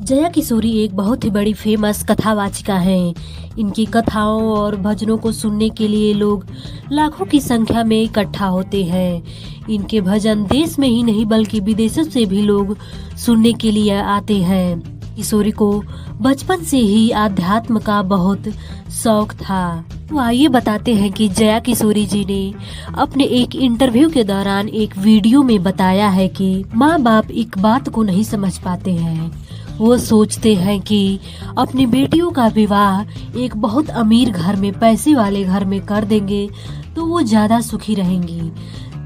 जया किशोरी एक बहुत ही बड़ी फेमस कथावाचिका हैं। इनकी कथाओं और भजनों को सुनने के लिए लोग लाखों की संख्या में इकट्ठा होते हैं। इनके भजन देश में ही नहीं बल्कि विदेशों से भी लोग सुनने के लिए आते हैं। किशोरी को बचपन से ही आध्यात्म का बहुत शौक था। तो आइए बताते हैं कि जया किशोरी जी ने अपने एक इंटरव्यू के दौरान एक वीडियो में बताया है कि माँ बाप एक बात को नहीं समझ पाते हैं। वो सोचते हैं कि अपनी बेटियों का विवाह एक बहुत अमीर घर में, पैसे वाले घर में कर देंगे तो वो ज्यादा सुखी रहेंगी।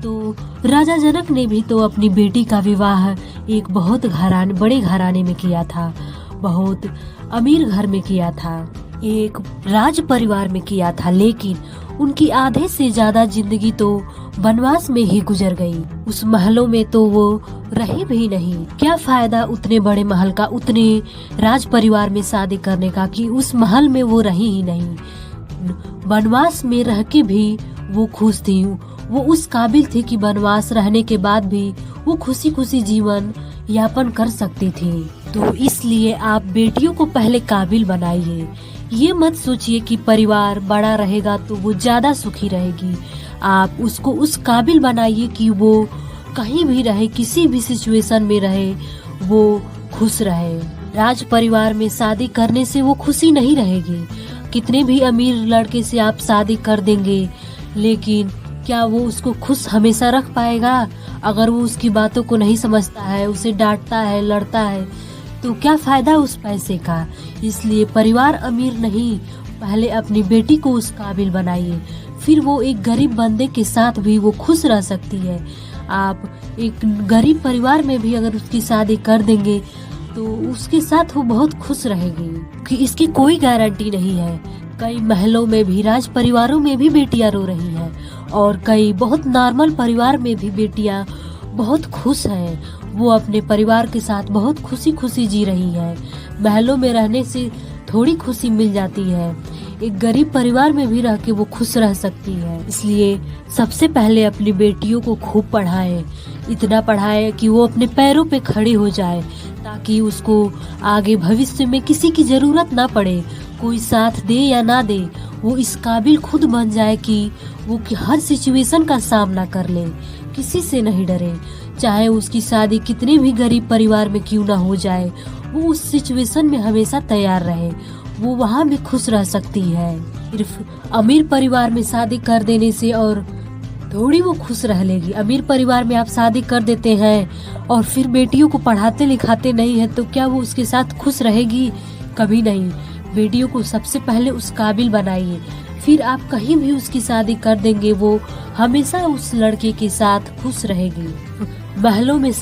तो राजा जनक ने भी तो अपनी बेटी का विवाह एक बहुत बड़े घराने में किया था, बहुत अमीर घर में किया था, एक राज परिवार में किया था, लेकिन उनकी आधे से ज्यादा जिंदगी तो वनवास में ही गुजर गई। उस महलों में तो वो रही भी नहीं। क्या फायदा उतने बड़े महल का, उतने राज परिवार में शादी करने का कि उस महल में वो रही ही नहीं। वनवास में रह के भी वो खुश थी। वो उस काबिल थी कि वनवास रहने के बाद भी वो खुशी खुशी जीवन यापन कर सकती थी। तो इसलिए आप बेटियों को पहले काबिल बनाइए। ये मत सोचिए कि परिवार बड़ा रहेगा तो वो ज्यादा सुखी रहेगी। आप उसको उस काबिल बनाइए कि वो कहीं भी रहे, किसी भी सिचुएशन में रहे, वो खुश रहे। राज परिवार में शादी करने से वो खुशी नहीं रहेगी। कितने भी अमीर लड़के से आप शादी कर देंगे, लेकिन क्या वो उसको खुश हमेशा रख पाएगा? अगर वो उसकी बातों को नहीं समझता है, उसे डांटता है, लड़ता है, तो क्या फायदा उस पैसे का? इसलिए परिवार अमीर नहीं, पहले अपनी बेटी को उस काबिल बनाइए, फिर वो एक गरीब बंदे के साथ भी वो खुश रह सकती है। आप एक गरीब परिवार में भी अगर उसकी शादी कर देंगे तो उसके साथ वो बहुत खुश रहेगी, कि इसकी कोई गारंटी नहीं है। कई महलों में भी, राज परिवारों में भी बेटियां रो रही हैं, और कई बहुत नॉर्मल परिवार में भी बेटियां बहुत खुश हैं। वो अपने परिवार के साथ बहुत खुशी खुशी जी रही है। महलों में रहने से थोड़ी खुशी मिल जाती है, एक गरीब परिवार में भी रह के वो खुश रह सकती है। इसलिए सबसे पहले अपनी बेटियों को खूब पढ़ाएं, इतना पढ़ाएं कि वो अपने पैरों पे खड़ी हो जाए, ताकि उसको आगे भविष्य में किसी की जरूरत ना पड़े। कोई साथ दे या ना दे, वो इस काबिल खुद बन जाए कि वो हर सिचुएशन का सामना कर ले, किसी से नहीं डरे। चाहे उसकी शादी कितने भी गरीब परिवार में क्यों ना हो जाए, वो उस सिचुएशन में हमेशा तैयार रहे, वो वहाँ भी खुश रह सकती है। सिर्फ अमीर परिवार में शादी कर देने से और थोड़ी वो खुश रह लेगी। अमीर परिवार में आप शादी कर देते हैं और फिर बेटियों को पढ़ाते लिखाते नहीं है, तो क्या वो उसके साथ खुश रहेगी? कभी नहीं। बेटियों को सबसे पहले उस काबिल बनाइए, फिर आप कहीं भी उसकी शादी कर देंगे, वो हमेशा उस लड़के के साथ खुश रहेगी। महलों में